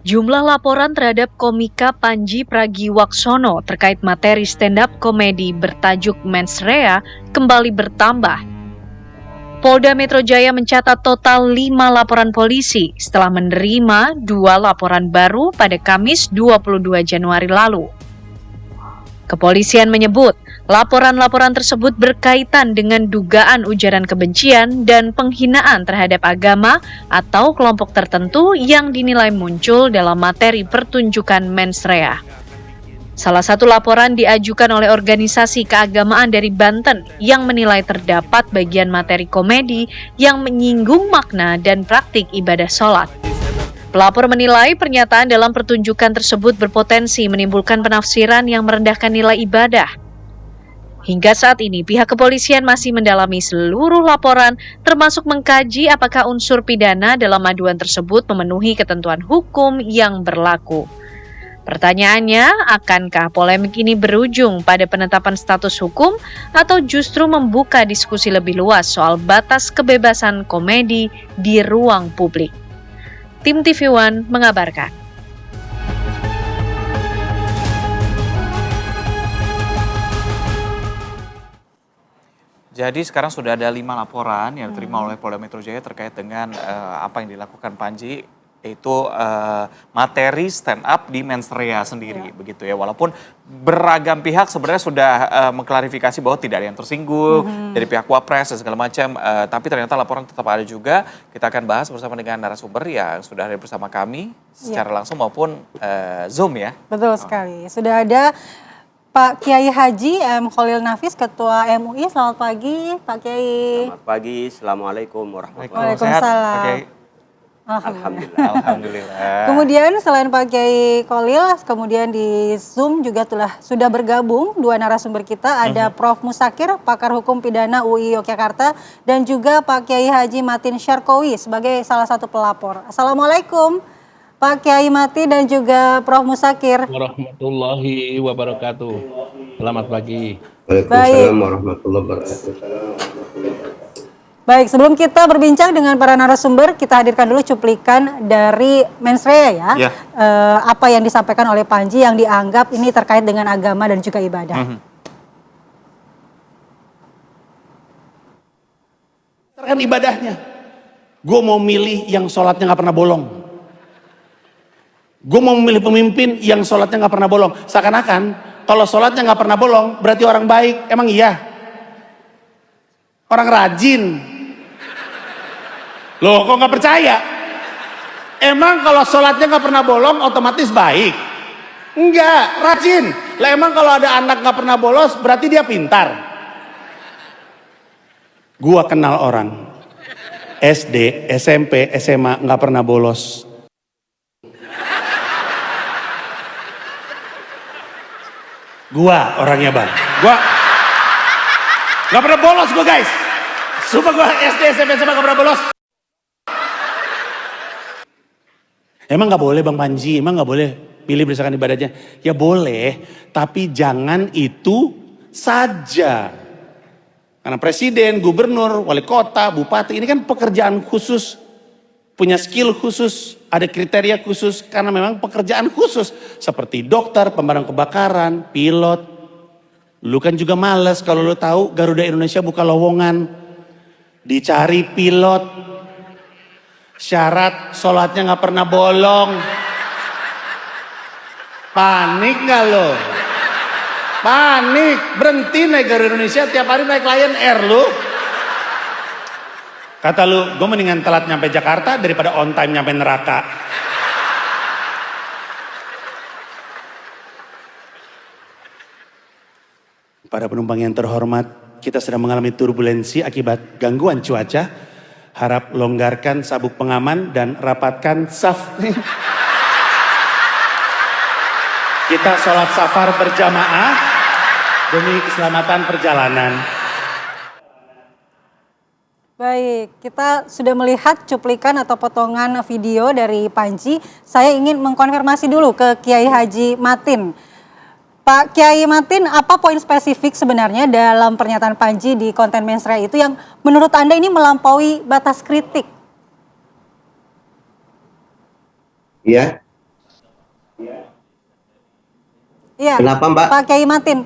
Jumlah laporan terhadap komika Panji Pragiwaksono terkait materi stand-up komedi bertajuk Mens Rea kembali bertambah. Polda Metro Jaya mencatat total 5 laporan polisi setelah menerima 2 laporan baru pada Kamis 22 Januari lalu. Kepolisian menyebut, laporan-laporan tersebut berkaitan dengan dugaan ujaran kebencian dan penghinaan terhadap agama atau kelompok tertentu yang dinilai muncul dalam materi pertunjukan Mens Rea. Salah satu laporan diajukan oleh organisasi keagamaan dari Banten yang menilai terdapat bagian materi komedi yang menyinggung makna dan praktik ibadah sholat. Pelapor menilai pernyataan dalam pertunjukan tersebut berpotensi menimbulkan penafsiran yang merendahkan nilai ibadah. Hingga saat ini, pihak kepolisian masih mendalami seluruh laporan, termasuk mengkaji apakah unsur pidana dalam aduan tersebut memenuhi ketentuan hukum yang berlaku. Pertanyaannya, akankah polemik ini berujung pada penetapan status hukum atau justru membuka diskusi lebih luas soal batas kebebasan komedi di ruang publik? Tim TV One mengabarkan. Jadi sekarang sudah ada 5 laporan yang diterima oleh Polda Metro Jaya terkait dengan apa yang dilakukan Panji, yaitu materi stand up di Mens Rea sendiri, begitu ya. Walaupun beragam pihak sebenarnya sudah mengklarifikasi bahwa tidak ada yang tersinggung dari pihak Wapres dan segala macam, tapi ternyata laporan tetap ada juga. Kita akan bahas bersama dengan narasumber yang sudah ada bersama kami secara langsung maupun Zoom ya. Betul sekali. Sudah ada Pak Kiai Haji M. Khalil Nafis, Ketua MUI. Selamat pagi, Pak Kiai. Selamat pagi, Assalamualaikum warahmatullahi wabarakatuh. Waalaikumsalam. Alhamdulillah. Kemudian selain Pak Kiai Khalil, kemudian di Zoom juga sudah bergabung 2 narasumber kita. Ada Prof. Musakir, pakar hukum pidana UI Yogyakarta, dan juga Pak Kiai Haji Matin Syarkowi sebagai salah satu pelapor. Assalamualaikum Pak Kiai Mati dan juga Prof. Musakir. Warahmatullahi wabarakatuh. Selamat pagi. Waalaikumsalam warahmatullahi wabarakatuh. Baik, sebelum kita berbincang dengan para narasumber, kita hadirkan dulu cuplikan dari Mens Rea ya. Apa yang disampaikan oleh Panji yang dianggap ini terkait dengan agama dan juga ibadah. Terkait ibadahnya. Gue mau milih yang sholatnya gak pernah bolong. Gue mau memilih pemimpin yang sholatnya gak pernah bolong. Seakan-akan kalau sholatnya gak pernah bolong berarti orang baik. Emang iya? Orang rajin. Loh kok gak percaya? Emang kalau sholatnya gak pernah bolong otomatis baik? Enggak, rajin. Lah emang kalau ada anak gak pernah bolos berarti dia pintar? Gua kenal orang SD, SMP, SMA gak pernah bolos. Gua orangnya bang, gua gak pernah bolos gua guys. Sumpah gua SD, SMP, SMA gak pernah bolos. Emang gak boleh Bang Panji, emang gak boleh pilih berdasarkan ibadahnya? Ya boleh, tapi jangan itu saja. Karena presiden, gubernur, wali kota, bupati, ini kan pekerjaan khusus. Punya skill khusus, ada kriteria khusus, karena memang pekerjaan khusus. Seperti dokter, pemadam kebakaran, pilot. Lu kan juga males kalau lu tahu Garuda Indonesia buka lowongan. Dicari pilot. Syarat sholatnya gak pernah bolong. Panik gak lo? Panik, berhenti naik Garuda Indonesia, tiap hari naik Lion Air lu. Kata lu, gue mendingan telat nyampe Jakarta daripada on time nyampe neraka. Para penumpang yang terhormat, kita sedang mengalami turbulensi akibat gangguan cuaca. Harap longgarkan sabuk pengaman dan rapatkan saf. Kita sholat safar berjamaah demi keselamatan perjalanan. Baik, kita sudah melihat cuplikan atau potongan video dari Panji. Saya ingin mengkonfirmasi dulu ke Kiai Haji Matin. Pak Kiai Matin, apa poin spesifik sebenarnya dalam pernyataan Panji di konten Mens Rea itu yang menurut Anda ini melampaui batas kritik? Ya, Iya. Kenapa, Mbak? Pak Kiai Matin.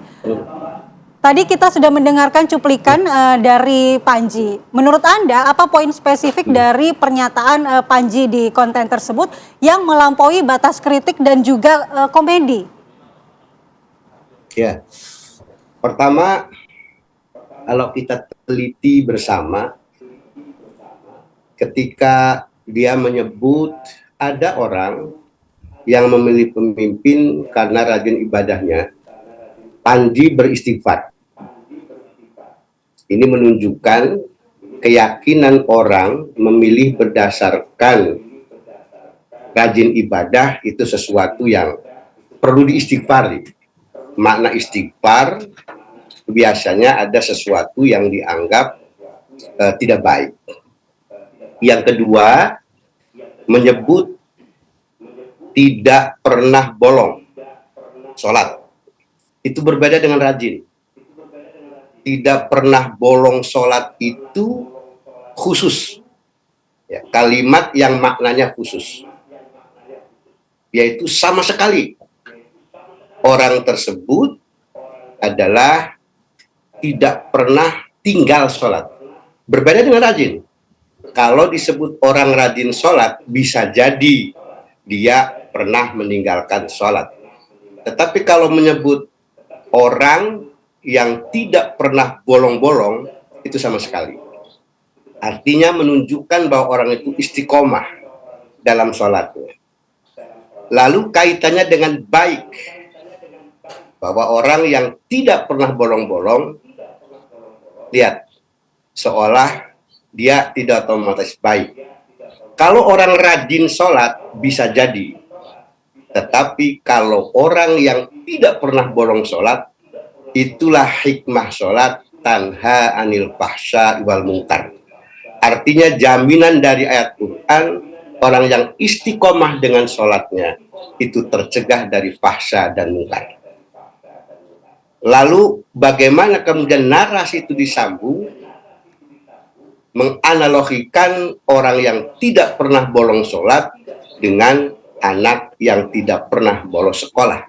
Tadi kita sudah mendengarkan cuplikan dari Panji. Menurut Anda, apa poin spesifik dari pernyataan Panji di konten tersebut yang melampaui batas kritik dan juga komedi? Ya, pertama, kalau kita teliti bersama, ketika dia menyebut ada orang yang memilih pemimpin karena rajin ibadahnya, Panji beristighfar. Ini menunjukkan keyakinan orang memilih berdasarkan rajin ibadah itu sesuatu yang perlu diistighfari. Makna istighfar biasanya ada sesuatu yang dianggap tidak baik. Yang kedua, menyebut tidak pernah bolong sholat. Itu berbeda dengan rajin. Tidak pernah bolong sholat itu khusus. Ya, kalimat yang maknanya khusus. Yaitu sama sekali orang tersebut adalah tidak pernah tinggal sholat. Berbeda dengan rajin. Kalau disebut orang rajin sholat, bisa jadi dia pernah meninggalkan sholat. Tetapi kalau menyebut orang yang tidak pernah bolong-bolong, itu sama sekali. Artinya menunjukkan bahwa orang itu istiqomah dalam sholatnya. Lalu kaitannya dengan baik. Bahwa orang yang tidak pernah bolong-bolong, lihat, seolah dia tidak otomatis baik. Kalau orang rajin sholat, bisa jadi. Tetapi kalau orang yang tidak pernah bolong sholat, itulah hikmah sholat, tanha anil fahsya wal munkar. Artinya jaminan dari ayat Quran, orang yang istiqomah dengan sholatnya, itu tercegah dari fahsya dan munkar. Lalu bagaimana kemudian narasi itu disambung, menganalogikan orang yang tidak pernah bolong sholat dengan anak yang tidak pernah bolos sekolah.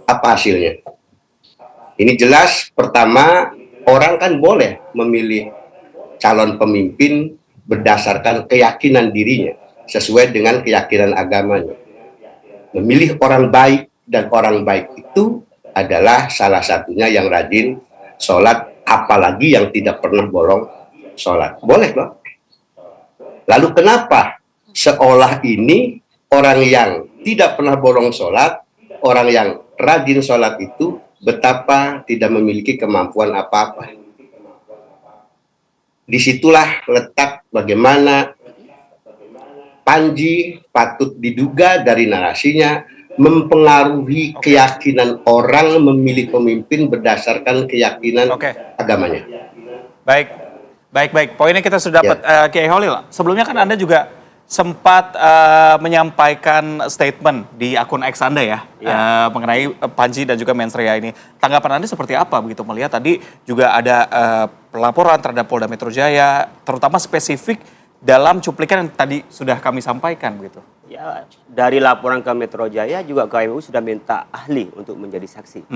Apa hasilnya? Ini jelas, pertama, orang kan boleh memilih calon pemimpin berdasarkan keyakinan dirinya, sesuai dengan keyakinan agamanya. Memilih orang baik, dan orang baik itu adalah salah satunya yang rajin sholat, apalagi yang tidak pernah bolong sholat. Boleh loh. Lalu kenapa seolah ini orang yang tidak pernah bolong sholat, orang yang rajin sholat itu betapa tidak memiliki kemampuan apa-apa? Disitulah letak bagaimana Panji patut diduga dari narasinya mempengaruhi keyakinan orang memilih pemimpin berdasarkan keyakinan agamanya. Baik. Poinnya kita sudah dapat, Kiai Holil. Sebelumnya kan Anda juga sempat menyampaikan statement di akun X Anda ya, mengenai Panji dan juga Mensreya ini. Tanggapan Anda seperti apa begitu melihat tadi juga ada pelaporan terhadap Polda Metro Jaya, terutama spesifik dalam cuplikan yang tadi sudah kami sampaikan begitu? Ya, dari laporan ke Metro Jaya juga KMU sudah minta ahli untuk menjadi saksi.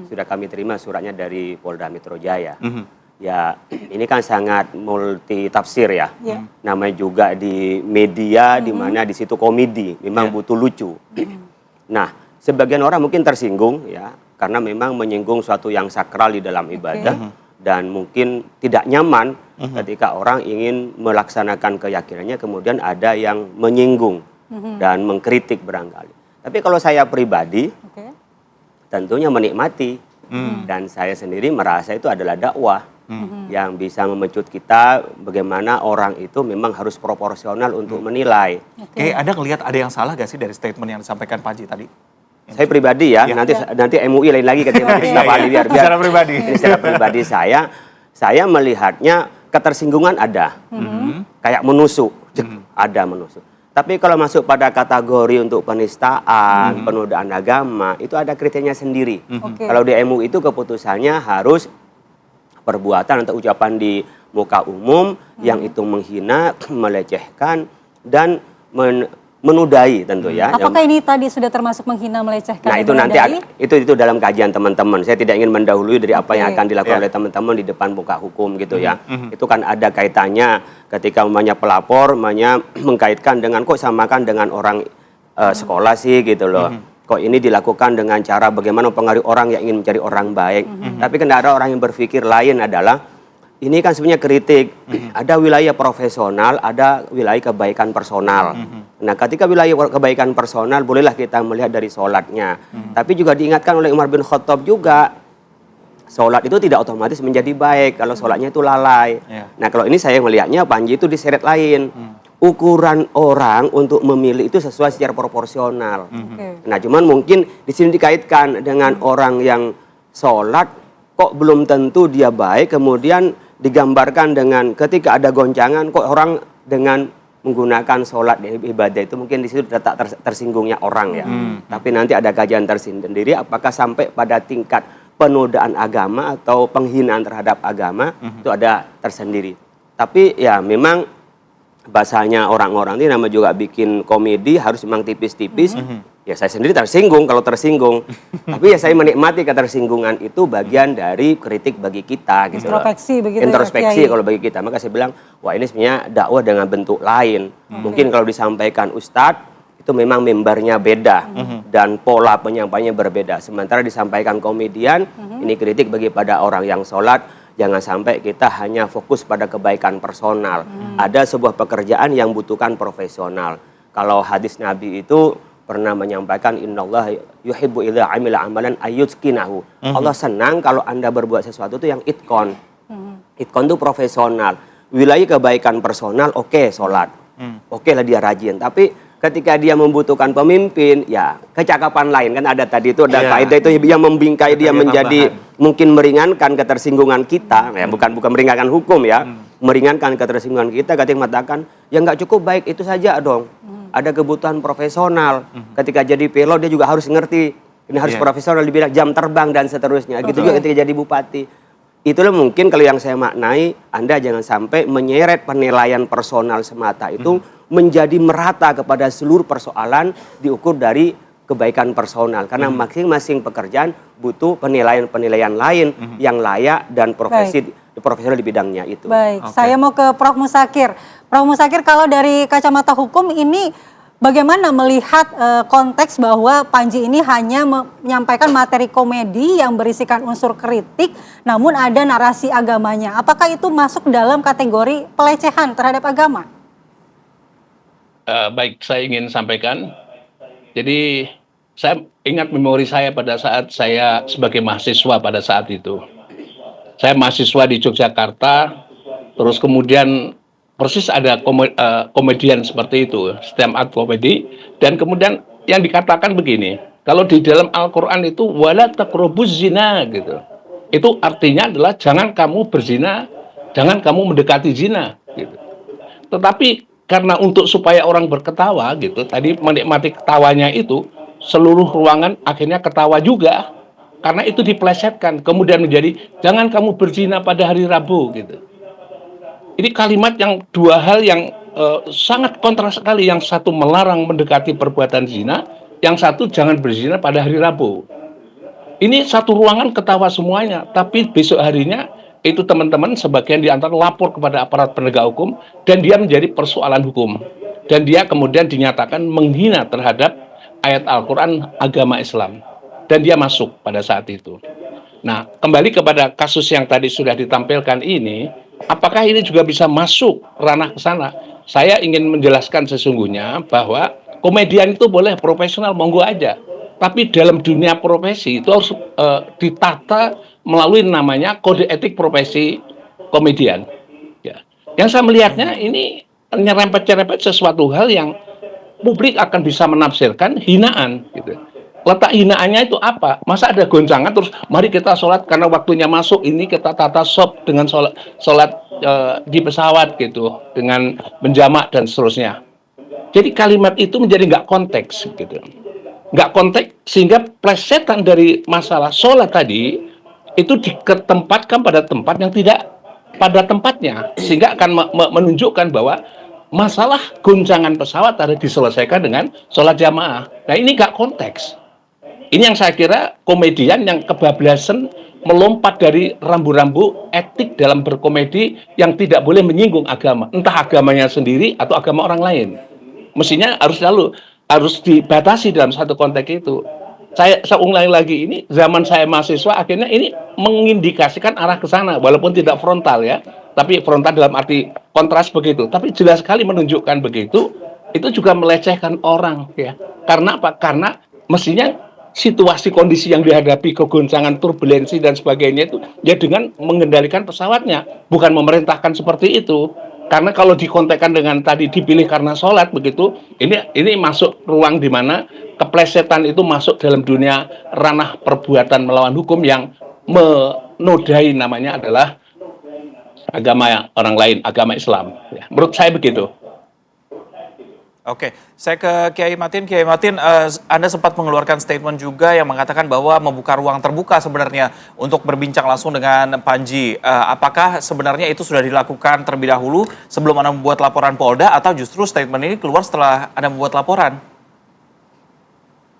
Sudah kami terima suratnya dari Polda Metro Jaya. Ya, ini kan sangat multi tafsir ya. Namanya juga di media, di mana di situ komedi, memang butuh lucu. Nah, sebagian orang mungkin tersinggung ya, karena memang menyinggung suatu yang sakral di dalam ibadah, dan mungkin tidak nyaman ketika orang ingin melaksanakan keyakinannya, kemudian ada yang menyinggung dan mengkritik barangkali. Tapi kalau saya pribadi, tentunya menikmati, dan saya sendiri merasa itu adalah dakwah. Yang bisa memecut kita bagaimana orang itu memang harus proporsional untuk menilai. Oke, Anda ngelihat ada yang salah gak sih dari statement yang disampaikan Panji tadi? Saya pribadi ya, nanti MUI lain lagi ketika biar secara pribadi. Secara pribadi saya melihatnya ketersinggungan ada, kayak menusuk, ada menusuk. Tapi kalau masuk pada kategori untuk penistaan, penodaan agama, itu ada kriterianya sendiri. Kalau di MUI itu keputusannya harus perbuatan atau ucapan di muka umum yang itu menghina, melecehkan, dan menudai tentu ya. Apakah ini tadi sudah termasuk menghina, melecehkan, Nah itu nanti itu dalam kajian teman-teman. Saya tidak ingin mendahului dari apa yang akan dilakukan oleh teman-teman di depan muka hukum gitu ya. Itu kan ada kaitannya ketika umpamanya pelapor mengkaitkan dengan kok samakan dengan orang sekolah sih gitu loh. Kok ini dilakukan dengan cara bagaimana mempengaruhi orang yang ingin mencari orang baik. Tapi kan ada orang yang berpikir lain adalah ini kan sebenarnya kritik. Ada wilayah profesional, ada wilayah kebaikan personal. Nah, ketika wilayah kebaikan personal, bolehlah kita melihat dari sholatnya. Tapi juga diingatkan oleh Umar bin Khattab juga, sholat itu tidak otomatis menjadi baik kalau sholatnya itu lalai. Nah, kalau ini saya melihatnya Panji itu diseret lain. Ukuran orang untuk memilih itu sesuai secara proporsional. Nah, cuman mungkin di sini dikaitkan dengan orang yang sholat, kok belum tentu dia baik, kemudian digambarkan dengan ketika ada goncangan kok orang dengan menggunakan sholat ibadah itu mungkin di situ tak tersinggungnya orang ya. Tapi nanti ada kajian tersendiri apakah sampai pada tingkat penodaan agama atau penghinaan terhadap agama itu ada tersendiri. Tapi ya memang bahasanya orang-orang ini nama juga bikin komedi harus memang tipis-tipis. Ya saya sendiri tersinggung kalau tersinggung. Tapi ya saya menikmati ketersinggungan itu bagian dari kritik bagi kita gitu. Introspeksi begitu. Introspeksi kalau bagi kita. Maka saya bilang, wah ini sebenarnya dakwah dengan bentuk lain. Mungkin kalau disampaikan ustadz itu memang membernya beda dan pola penyampaiannya berbeda. Sementara disampaikan komedian, ini kritik bagi pada orang yang sholat. Jangan sampai kita hanya fokus pada kebaikan personal. Ada sebuah pekerjaan yang butuhkan profesional. Kalau hadis Nabi itu pernah menyampaikan innallaha yuhibbu idza amila amalan ayyutqinahu. Allah senang kalau Anda berbuat sesuatu itu yang itqon. Itqon itu profesional. Wilayah kebaikan personal oke, sholat. Oke lah dia rajin, tapi ketika dia membutuhkan pemimpin, ya kecakapan lain kan ada tadi itu ada kaidah itu yang membingkai dia menjadi mungkin meringankan ketersinggungan kita, ya bukan meringankan hukum ya, meringankan ketersinggungan kita ketika mengatakan ya nggak cukup baik itu saja dong. Ada kebutuhan profesional. Ketika jadi pilot dia juga harus ngerti ini harus profesional di bidang jam terbang dan seterusnya. Gitu juga ketika jadi bupati. Itulah mungkin kalau yang saya maknai, Anda jangan sampai menyeret penilaian personal semata itu menjadi merata kepada seluruh persoalan diukur dari kebaikan personal. Karena masing-masing pekerjaan butuh penilaian-penilaian lain yang layak dan profesional di bidangnya itu. Baik, saya mau ke Prof. Musakir. Prof. Musakir, kalau dari kacamata hukum ini bagaimana melihat konteks bahwa Panji ini hanya menyampaikan materi komedi yang berisikan unsur kritik, namun ada narasi agamanya. Apakah itu masuk dalam kategori pelecehan terhadap agama? Baik, saya ingin sampaikan. Jadi saya ingat memori saya pada saat saya sebagai mahasiswa pada saat itu. Saya mahasiswa di Yogyakarta, terus kemudian persis ada komedian seperti itu, stand up comedy, dan kemudian yang dikatakan begini, kalau di dalam Al-Quran itu wala taqrabuz zina gitu. Itu artinya adalah jangan kamu berzina, jangan kamu mendekati zina gitu. Tetapi karena untuk supaya orang berketawa gitu, tadi menikmati ketawanya itu, seluruh ruangan akhirnya ketawa juga. Karena itu diplesetkan, kemudian menjadi jangan kamu berzina pada hari Rabu gitu. Ini kalimat yang dua hal yang sangat kontra sekali. Yang satu melarang mendekati perbuatan zina, yang satu jangan berzina pada hari Rabu. Ini satu ruangan ketawa semuanya, tapi besok harinya itu teman-teman sebagian di antara lapor kepada aparat penegak hukum dan dia menjadi persoalan hukum. Dan dia kemudian dinyatakan menghina terhadap ayat Al-Quran agama Islam. Dan dia masuk pada saat itu. Nah, kembali kepada kasus yang tadi sudah ditampilkan ini, apakah ini juga bisa masuk ranah ke sana? Saya ingin menjelaskan sesungguhnya bahwa komedian itu boleh profesional, monggo aja. Tapi dalam dunia profesi itu harus ditata melalui namanya kode etik profesi komedian. Ya. Yang saya melihatnya ini nyerempet-nyerempet sesuatu hal yang publik akan bisa menafsirkan hinaan. Gitu. Letak hinaannya itu apa? Masa ada goncangan terus mari kita sholat karena waktunya masuk ini kita tata sop dengan sholat di pesawat gitu dengan menjamak dan seterusnya. Jadi kalimat itu menjadi nggak konteks gitu. Nggak konteks sehingga plesetan dari masalah sholat tadi itu ditempatkan pada tempat yang tidak pada tempatnya sehingga akan menunjukkan bahwa masalah goncangan pesawat harus diselesaikan dengan sholat jamaah. Nah ini gak konteks. Ini yang saya kira komedian yang kebablasan melompat dari rambu-rambu etik dalam berkomedi yang tidak boleh menyinggung agama. Entah agamanya sendiri atau agama orang lain. Mestinya harus dibatasi dalam satu konteks itu. Saya ulangi lagi, ini zaman saya mahasiswa akhirnya ini mengindikasikan arah ke sana walaupun tidak frontal ya, tapi frontal dalam arti kontras begitu, tapi jelas sekali menunjukkan begitu. Itu juga melecehkan orang ya. Karena apa? Karena mestinya situasi kondisi yang dihadapi, kegoncangan, turbulensi dan sebagainya itu ya dengan mengendalikan pesawatnya, bukan memerintahkan seperti itu. Karena kalau dikontekkan dengan tadi dipilih karena sholat begitu, ini masuk ruang di mana keplesetan itu masuk dalam dunia ranah perbuatan melawan hukum yang menodai namanya adalah agama orang lain, agama Islam. Ya, menurut saya begitu. Oke, saya ke Kiai Matin. Kiai Matin, Anda sempat mengeluarkan statement juga yang mengatakan bahwa membuka ruang terbuka sebenarnya untuk berbincang langsung dengan Panji. Apakah sebenarnya itu sudah dilakukan terlebih dahulu sebelum Anda membuat laporan Polda atau justru statement ini keluar setelah Anda membuat laporan?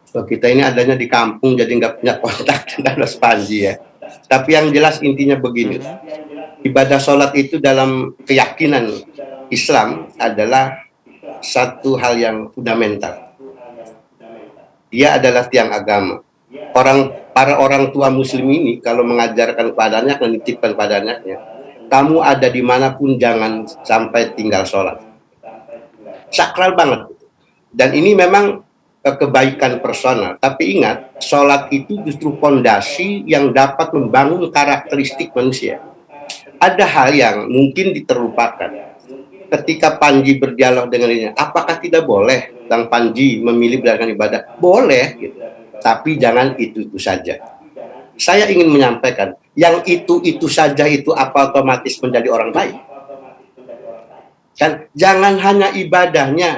So, kita ini adanya di kampung jadi nggak punya kontak dengan Mas Panji ya. Tapi yang jelas intinya begini, ibadah sholat itu dalam keyakinan Islam adalah satu hal yang fundamental. Dia adalah tiang agama. Para orang tua muslim ini kalau mengajarkan kepadanya, menitipkan kepadanya, kamu ada dimanapun jangan sampai tinggal sholat. Sakral banget. Dan ini memang kebaikan personal. Tapi ingat, sholat itu justru fondasi yang dapat membangun karakteristik manusia. Ada hal yang mungkin diterlupakan. Ketika Panji berdialog dengan ini, apakah tidak boleh Bang Panji memilih berdasarkan ibadah? Boleh, gitu. Tapi jangan itu saja. Saya ingin menyampaikan, yang itu saja itu apa otomatis menjadi orang baik? Kan jangan hanya ibadahnya,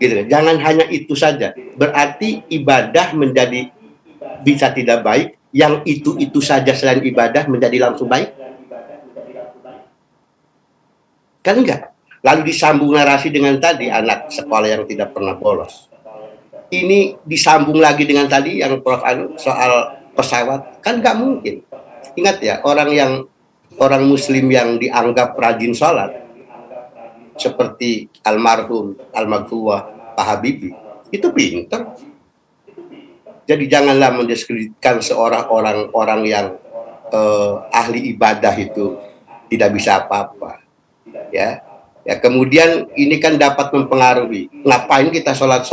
gitu. Jangan hanya itu saja. Berarti ibadah menjadi bisa tidak baik, yang itu saja selain ibadah menjadi langsung baik? Kan enggak. Lalu disambung narasi dengan tadi anak sekolah yang tidak pernah bolos. Ini disambung lagi dengan tadi yang Prof Anu soal pesawat, kan enggak mungkin. Ingat ya, orang muslim yang dianggap rajin sholat seperti almarhum almarhumah Pak Habibie itu pintar. Jadi janganlah mendiskreditkan seorang orang yang ahli ibadah itu tidak bisa apa-apa. Ya, kemudian ini kan dapat mempengaruhi. Ngapain kita sholat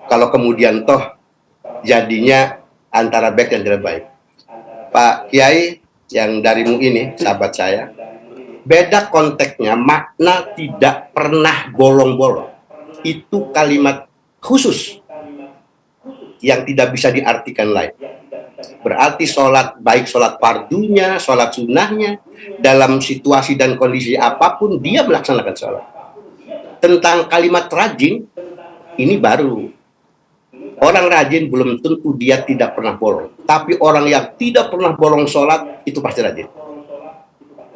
kalau kemudian toh jadinya antara baik dan tidak baik. Pak Kiai yang darimu ini, sahabat saya, beda konteksnya, makna tidak pernah bolong-bolong. Itu kalimat khusus yang tidak bisa diartikan lain. Berarti sholat, baik sholat fardunya, sholat sunnahnya, dalam situasi dan kondisi apapun, dia melaksanakan sholat. Tentang kalimat rajin, ini baru. Orang rajin belum tentu dia tidak pernah bolong. Tapi orang yang tidak pernah bolong sholat, itu pasti rajin.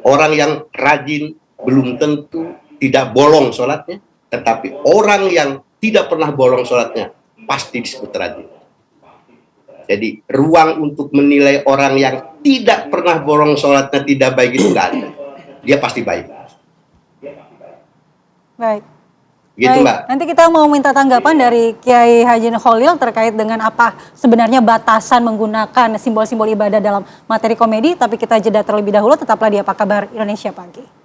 Orang yang rajin belum tentu tidak bolong sholatnya, tetapi orang yang tidak pernah bolong sholatnya, pasti disebut rajin. Jadi ruang untuk menilai orang yang tidak pernah bolong sholatnya tidak baik itu nggak ada. Dia pasti baik. Baik. Gitu, baik. Mbak. Nanti kita mau minta tanggapan dari Kiai Haji Kholil terkait dengan apa sebenarnya batasan menggunakan simbol-simbol ibadah dalam materi komedi. Tapi kita jeda terlebih dahulu. Tetaplah di Apa Kabar Indonesia Pagi.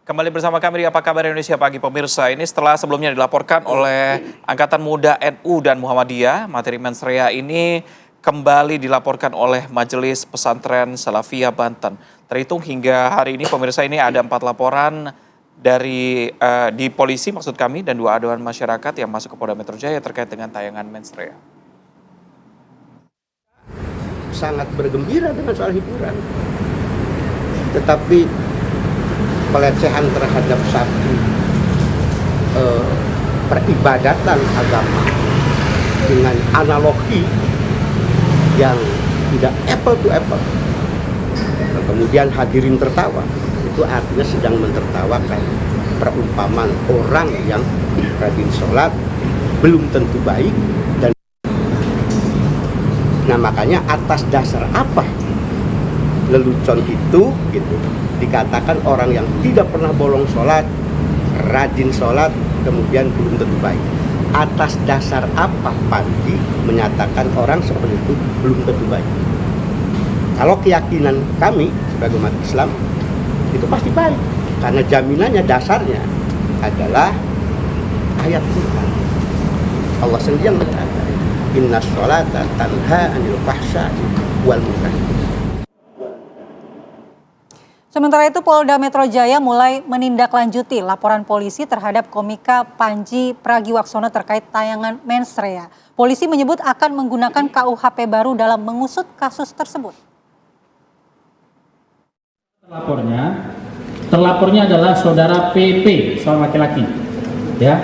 Kembali bersama kami di Apa Kabar Indonesia Pagi, pemirsa. Ini setelah sebelumnya dilaporkan oleh Angkatan Muda NU dan Muhammadiyah, materi mens rea ini kembali dilaporkan oleh Majelis Pesantren Salafiyah Banten. Terhitung hingga hari ini, pemirsa, ini ada 4 laporan di polisi maksud kami dan 2 aduan masyarakat yang masuk ke Polda Metro Jaya terkait dengan tayangan mens rea. Sangat bergembira dengan soal hiburan. Tetapi pelecehan terhadap satu peribadatan agama dengan analogi yang tidak apple to apple. Kemudian hadirin tertawa. itu artinya sedang mentertawakan perumpamaan orang yang rajin sholat belum tentu baik. Dan nah makanya atas dasar apa lelucon itu gitu dikatakan orang yang tidak pernah bolong sholat rajin sholat kemudian belum tentu baik. Atas dasar apa Panji menyatakan orang seperti itu belum tentu baik? Kalau keyakinan kami sebagai umat Islam itu pasti baik, karena jaminannya dasarnya adalah ayat Quran. Allah sendiri yang berkata, Inna sholata tanha anil fahsya'i wal munkar. Sementara itu Polda Metro Jaya mulai menindaklanjuti laporan polisi terhadap komika Panji Pragiwaksono terkait tayangan mensrea. Polisi menyebut akan menggunakan KUHP baru dalam mengusut kasus tersebut. Terlapornya adalah saudara PP, seorang laki-laki, ya,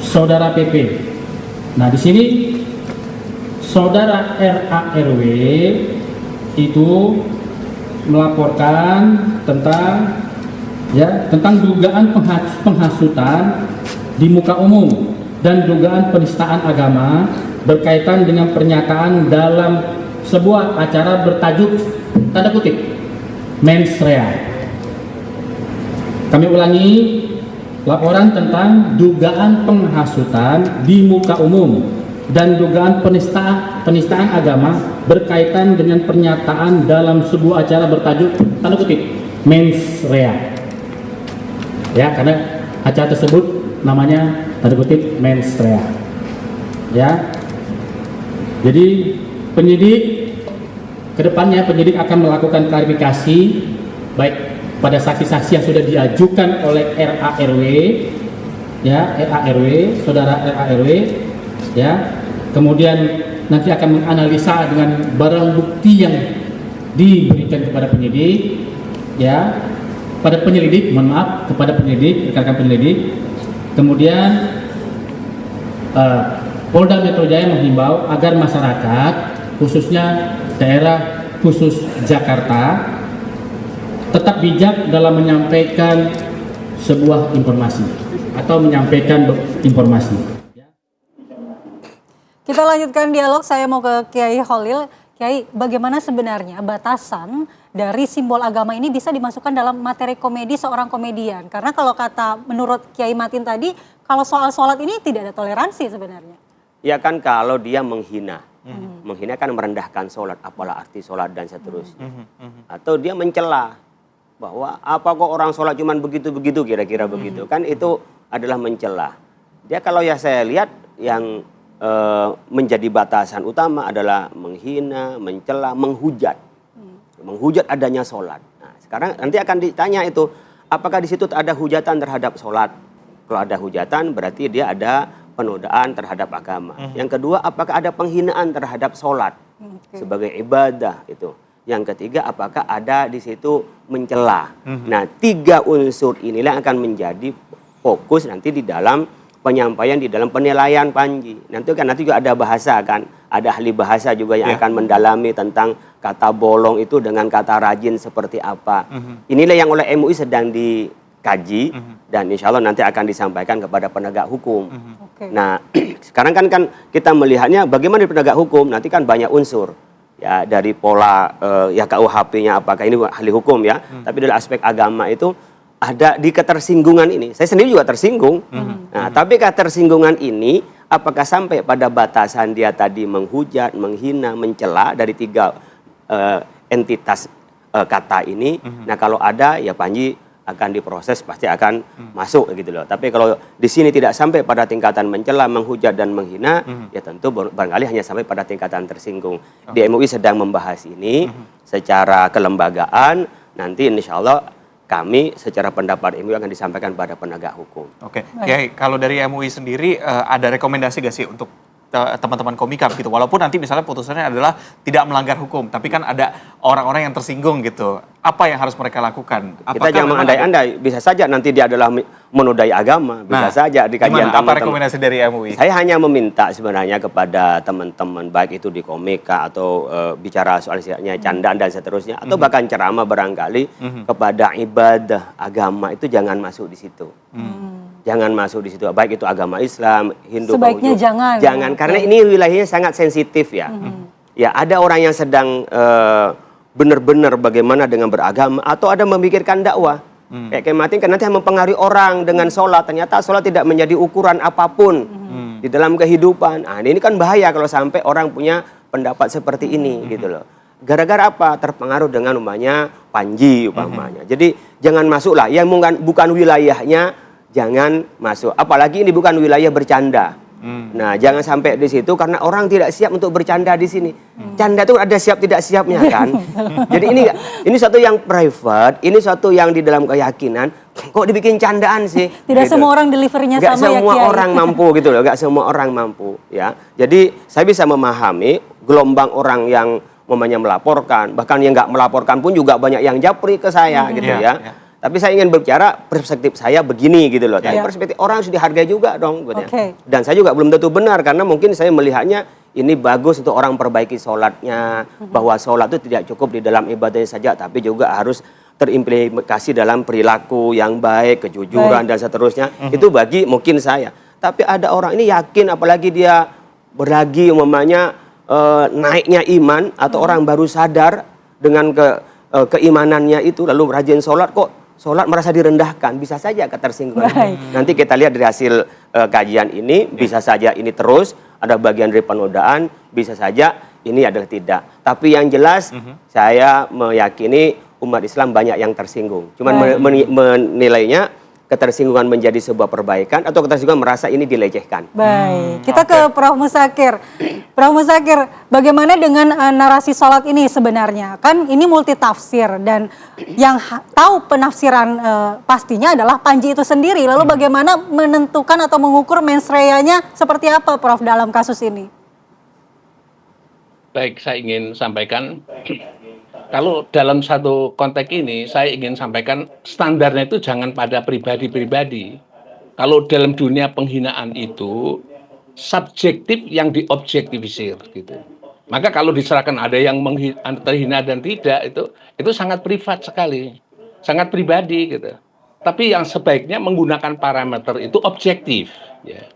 saudara PP. Nah di sini saudara RARW itu melaporkan tentang dugaan penghasutan di muka umum dan dugaan penistaan agama berkaitan dengan pernyataan dalam sebuah acara bertajuk tanda kutip mensrea. Kami ulangi, laporan tentang dugaan penghasutan di muka umum dan dugaan penistaan agama berkaitan dengan pernyataan dalam sebuah acara bertajuk tanda kutip mensrea. Ya, karena acara tersebut namanya tanda kutip mensrea. Ya. Jadi penyidik kedepannya akan melakukan klarifikasi baik pada saksi-saksi yang sudah diajukan oleh RARW, ya, RARW, saudara RARW, ya. Kemudian nanti akan menganalisa dengan barang bukti yang diberikan kepada penyidik, ya, kepada penyelidik, kepada penyelidik, rekan-rekan penyelidik. Kemudian Polda Metro Jaya menghimbau agar masyarakat, khususnya daerah khusus Jakarta, tetap bijak dalam menyampaikan sebuah informasi atau menyampaikan informasi. Kita lanjutkan dialog, saya mau ke Kiai Kholil. Kiai, bagaimana sebenarnya batasan dari simbol agama ini bisa dimasukkan dalam materi komedi seorang komedian? Karena kalau kata menurut Kiai Matin tadi, kalau soal sholat ini tidak ada toleransi sebenarnya. Ya kan kalau dia menghina. Menghina kan merendahkan sholat, apalah arti sholat dan seterusnya. Atau dia mencela bahwa apa kok orang sholat cuman begitu-begitu kira-kira begitu. Kan itu adalah mencela. Dia kalau ya saya lihat yang menjadi batasan utama adalah menghina, mencela, menghujat. Menghujat adanya sholat. Nah, sekarang nanti akan ditanya itu, apakah di situ ada hujatan terhadap sholat? Kalau ada hujatan berarti dia ada penodaan terhadap agama. Yang kedua, apakah ada penghinaan terhadap sholat sebagai ibadah itu? Yang ketiga, apakah ada di situ mencela? Nah, 3 unsur inilah yang akan menjadi fokus nanti di dalam penyampaian, di dalam penilaian Panji. Nanti juga ada bahasa kan, ada ahli bahasa juga yang akan mendalami tentang kata bolong itu dengan kata rajin seperti apa. Inilah yang oleh MUI sedang dikaji dan insya Allah nanti akan disampaikan kepada penegak hukum. Nah, sekarang kan kita melihatnya bagaimana di penegak hukum, nanti kan banyak unsur. Ya, dari pola ya KUHP-nya apakah ini ahli hukum ya, tapi dalam aspek agama itu ada di ketersinggungan ini. Saya sendiri juga tersinggung. Nah, tapi ketersinggungan ini apakah sampai pada batasan dia tadi menghujat, menghina, mencela dari 3 entitas kata ini. Nah, kalau ada ya Panji akan diproses, pasti akan masuk gitu loh. Tapi kalau di sini tidak sampai pada tingkatan mencela, menghujat dan menghina, ya tentu barangkali hanya sampai pada tingkatan tersinggung. Di MUI sedang membahas ini secara kelembagaan. Nanti insya Allah kami secara pendapat MUI akan disampaikan pada penegak hukum. Oke, Kiai, kalau dari MUI sendiri ada rekomendasi gak sih untuk teman-teman komika gitu. Walaupun nanti misalnya putusannya adalah tidak melanggar hukum, tapi kan ada orang-orang yang tersinggung gitu. Apa yang harus mereka lakukan? Kita jangan mengandai-andai, bisa saja nanti dia adalah menodai agama, bisa saja di kajian apa rekomendasi dari MUI? Saya hanya meminta sebenarnya kepada teman-teman, baik itu di komika atau bicara soal sifatnya candaan dan seterusnya, atau bahkan ceramah barangkali kepada ibadah agama itu jangan masuk di situ. Jangan masuk di situ, baik itu agama Islam, Hindu, Sebaiknya Konghucu. jangan. Karena ini wilayahnya sangat sensitif ya. Ya, ada orang yang sedang benar-benar bagaimana dengan beragama, atau ada memikirkan dakwah. Kayak kematin kan nanti mempengaruhi orang dengan sholat, ternyata sholat tidak menjadi ukuran apapun di dalam kehidupan. Nah, ini kan bahaya kalau sampai orang punya pendapat seperti ini gitu loh. Gara-gara apa? Terpengaruh dengan umpamanya Panji umpamanya. Jadi jangan masuklah, yang bukan wilayahnya jangan masuk. Apalagi ini bukan wilayah bercanda. Nah, jangan sampai di situ karena orang tidak siap untuk bercanda di sini. Canda itu ada siap tidak siapnya kan. Jadi ini satu yang private, ini satu yang di dalam keyakinan. Kok dibikin candaan sih? Tidak gitu. semua orang delivernya Gak sama ya, semua Kiai. orang mampu gitu loh. Gak semua orang mampu ya. Jadi saya bisa memahami gelombang orang yang melaporkan, bahkan yang nggak melaporkan pun juga banyak yang japri ke saya gitu ya. Tapi saya ingin berbicara perspektif saya begini gitu loh. Tapi perspektif orang harus dihargai juga dong. Dan saya juga belum tentu benar karena mungkin saya melihatnya ini bagus untuk orang perbaiki sholatnya. Bahwa sholat itu tidak cukup di dalam ibadahnya saja, tapi juga harus terimplikasi dalam perilaku yang baik, kejujuran dan seterusnya. Itu bagi mungkin saya. Tapi ada orang ini yakin, apalagi dia berlagi umpamanya naiknya iman atau orang baru sadar dengan keimanannya itu lalu rajin sholat, kok sholat merasa direndahkan, bisa saja ketersinggungan. Nanti kita lihat dari hasil kajian ini, bisa saja ini terus ada bagian dari penodaan, bisa saja ini adalah tidak. Tapi yang jelas saya meyakini umat Islam banyak yang tersinggung. Cuman menilainya ketersinggungan menjadi sebuah perbaikan atau ketersinggungan merasa ini dilecehkan. Baik, kita ke Prof. Musakir. Prof. Musakir, bagaimana dengan narasi sholat ini sebenarnya? Kan ini multitafsir dan yang tahu penafsiran pastinya adalah Panji itu sendiri. Lalu bagaimana menentukan atau mengukur mens reanya seperti apa, Prof, dalam kasus ini? Baik, saya ingin sampaikan. Kalau dalam satu konteks ini, saya ingin sampaikan standarnya itu jangan pada pribadi-pribadi. Kalau dalam dunia penghinaan itu, subjektif yang diobjektifisir gitu. Maka kalau diserahkan ada yang terhina dan tidak, itu sangat privat sekali, sangat pribadi gitu. Tapi yang sebaiknya menggunakan parameter itu objektif. Ya.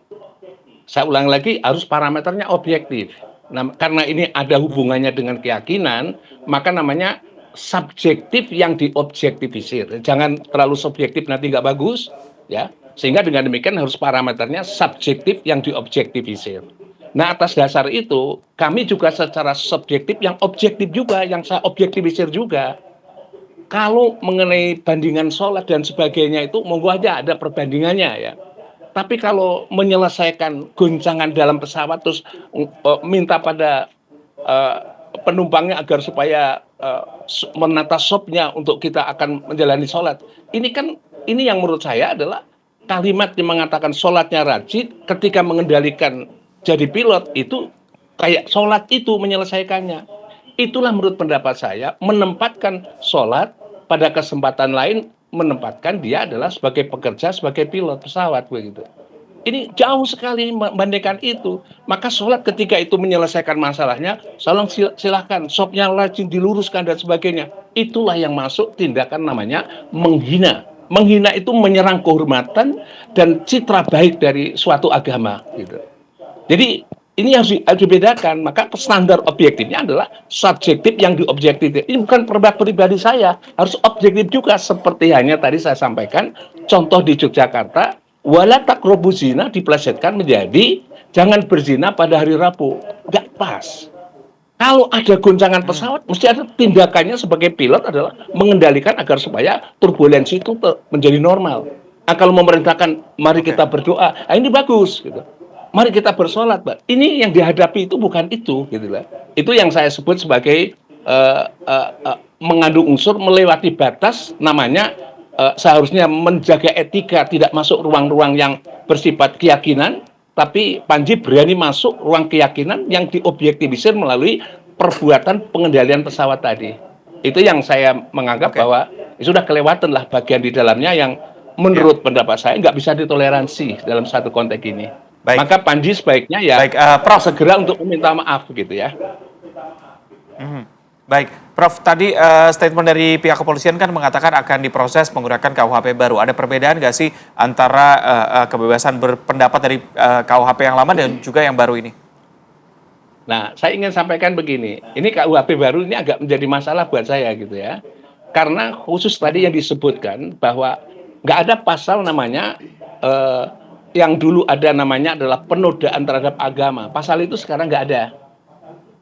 Saya ulang lagi, harus parameternya objektif. Nah, karena ini ada hubungannya dengan keyakinan, maka namanya subjektif yang diobjektifisir. Jangan terlalu subjektif, nanti nggak bagus, ya. Sehingga dengan demikian harus parameternya subjektif yang diobjektifisir. Nah, atas dasar itu, kami juga secara subjektif yang objektif juga, yang saya objektifisir juga. Kalau mengenai bandingan sholat dan sebagainya itu, monggo aja ada perbandingannya ya. Tapi kalau menyelesaikan goncangan dalam pesawat terus minta pada penumpangnya agar supaya menata sopnya untuk kita akan menjalani sholat. Ini yang menurut saya adalah kalimat yang mengatakan sholatnya rajin ketika mengendalikan jadi pilot itu kayak sholat itu menyelesaikannya. Itulah menurut pendapat saya menempatkan sholat pada kesempatan lain menempatkan dia adalah sebagai pekerja, sebagai pilot pesawat begitu. Ini jauh sekali membandingkan itu. Maka sholat ketika itu menyelesaikan masalahnya, silahkan sopnya rajin diluruskan dan sebagainya. Itulah yang masuk tindakan namanya menghina. Menghina itu menyerang kehormatan dan citra baik dari suatu agama gitu. Jadi ini harus dibedakan, maka standar objektifnya adalah subjektif yang diobjektif. Ini bukan pribadi saya, harus objektif juga. Seperti hanya tadi saya sampaikan, contoh di Yogyakarta, wala taqrabu zina diplesetkan menjadi jangan berzina pada hari Rabu. Nggak pas. Kalau ada goncangan pesawat, mesti ada tindakannya sebagai pilot adalah mengendalikan agar supaya turbulensi itu menjadi normal. Nah, kalau memerintahkan, mari kita berdoa, ini bagus gitu. Mari kita bersolat, Pak. Ini yang dihadapi itu bukan itu, gitu lah. Itu yang saya sebut sebagai mengandung unsur melewati batas, namanya seharusnya menjaga etika, tidak masuk ruang-ruang yang bersifat keyakinan, tapi Panji berani masuk ruang keyakinan yang diobjektivisir melalui perbuatan pengendalian pesawat tadi. Itu yang saya menganggap bahwa sudah kelewatan lah bagian di dalamnya yang menurut pendapat saya nggak bisa ditoleransi dalam satu konteks ini. Baik. Maka Panji sebaiknya ya Prof segera untuk meminta maaf gitu ya. Baik, Prof, tadi statement dari pihak kepolisian kan mengatakan akan diproses menggunakan KUHP baru. Ada perbedaan nggak sih antara kebebasan berpendapat dari KUHP yang lama dan juga yang baru ini? Nah, saya ingin sampaikan begini, ini KUHP baru ini agak menjadi masalah buat saya gitu ya. Karena khusus tadi yang disebutkan bahwa nggak ada pasal namanya, yang dulu ada namanya adalah penodaan terhadap agama. Pasal itu sekarang nggak ada.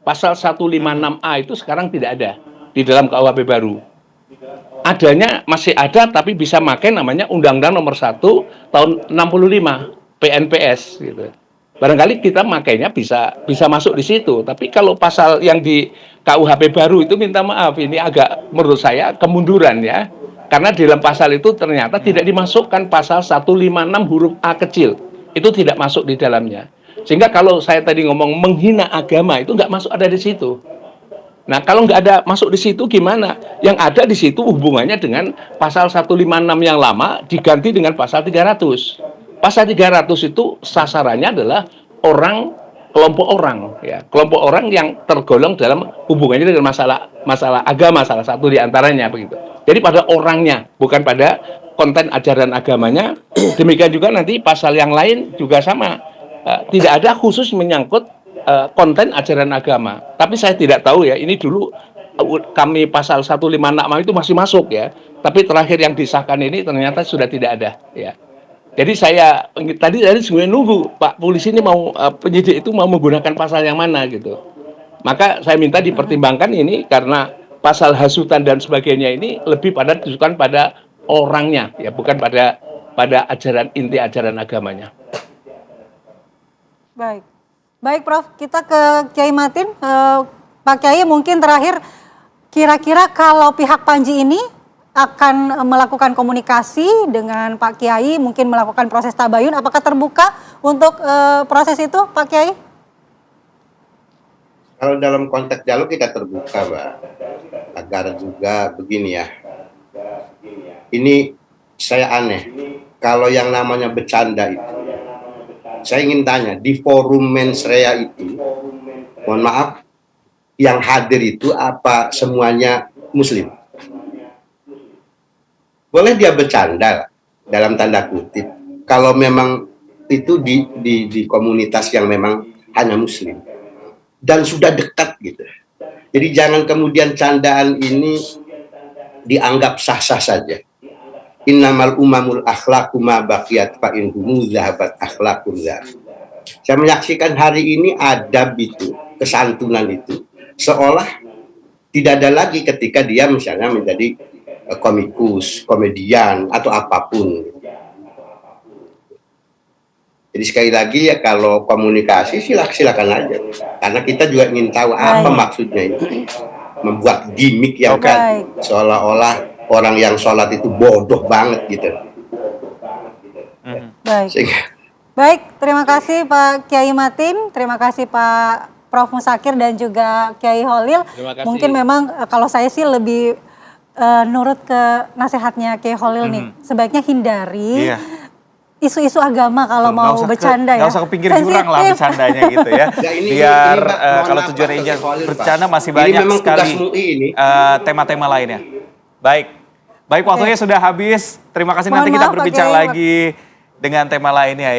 Pasal 156A itu sekarang tidak ada di dalam KUHP baru. Adanya masih ada tapi bisa pakai namanya Undang-Undang Nomor 1 tahun 65 PNPS gitu. Barangkali kita makainya bisa masuk di situ. Tapi kalau pasal yang di KUHP baru itu minta maaf, ini agak menurut saya kemunduran ya. Karena di dalam pasal itu ternyata tidak dimasukkan pasal 156 huruf A kecil. Itu tidak masuk di dalamnya. Sehingga kalau saya tadi ngomong menghina agama itu nggak masuk ada di situ. Nah kalau nggak ada masuk di situ gimana? Yang ada di situ hubungannya dengan pasal 156 yang lama diganti dengan pasal 300. Pasal 300 itu sasarannya adalah kelompok orang ya, kelompok orang yang tergolong dalam hubungannya dengan masalah agama, salah satu di antaranya begitu. Jadi pada orangnya, bukan pada konten ajaran agamanya. Demikian juga nanti pasal yang lain juga sama, tidak ada khusus menyangkut konten ajaran agama. Tapi saya tidak tahu ya, ini dulu kami pasal 156 itu masih masuk ya, tapi terakhir yang disahkan ini ternyata sudah tidak ada ya. Jadi saya tadi sebenarnya nunggu Pak polisi ini mau penyidik itu mau menggunakan pasal yang mana gitu. Maka saya minta dipertimbangkan ini karena pasal hasutan dan sebagainya ini lebih pada ditujukan pada orangnya ya, bukan pada ajaran inti ajaran agamanya. Baik Prof, kita ke Kiai Matin. Pak Kiai mungkin terakhir, kira-kira kalau pihak Panji ini akan melakukan komunikasi dengan Pak Kiai, mungkin melakukan proses tabayun, apakah terbuka untuk proses itu Pak Kiai? Kalau dalam konteks dialog kita terbuka, Mbak. Agar juga begini ya. Ini saya aneh. Kalau yang namanya bercanda itu, saya ingin tanya, di forum Mensrea itu, mohon maaf, yang hadir itu apa semuanya Muslim? Boleh dia bercanda dalam tanda kutip kalau memang itu di komunitas yang memang hanya Muslim dan sudah dekat gitu. Jadi jangan kemudian candaan ini dianggap sah-sah saja. Innamal umamul akhlaqu ma baqiyat fa in humu zahabat akhlaqun zahab. Saya menyaksikan hari ini adab itu, kesantunan itu seolah tidak ada lagi ketika dia misalnya menjadi komikus, komedian, atau apapun. Jadi sekali lagi ya, kalau komunikasi silakan aja. Karena kita juga ingin tahu apa maksudnya itu. Membuat gimmick yang kan seolah-olah orang yang sholat itu bodoh banget gitu. Baik, terima kasih Pak Kiai Matin, terima kasih Pak Prof Musakir dan juga Kiai Holil. Mungkin memang kalau saya sih lebih nurut ke nasihatnya Kiai Holil nih, sebaiknya hindari isu-isu agama kalau mau bercanda ya. Nggak usah ke pinggir jurang lah bercandanya gitu ya. Biar kalau tujuannya ingin bercanda masih banyak sekali tema-tema lainnya. Baik, waktunya sudah habis. Terima kasih, nanti kita berbincang lagi dengan tema lainnya ya.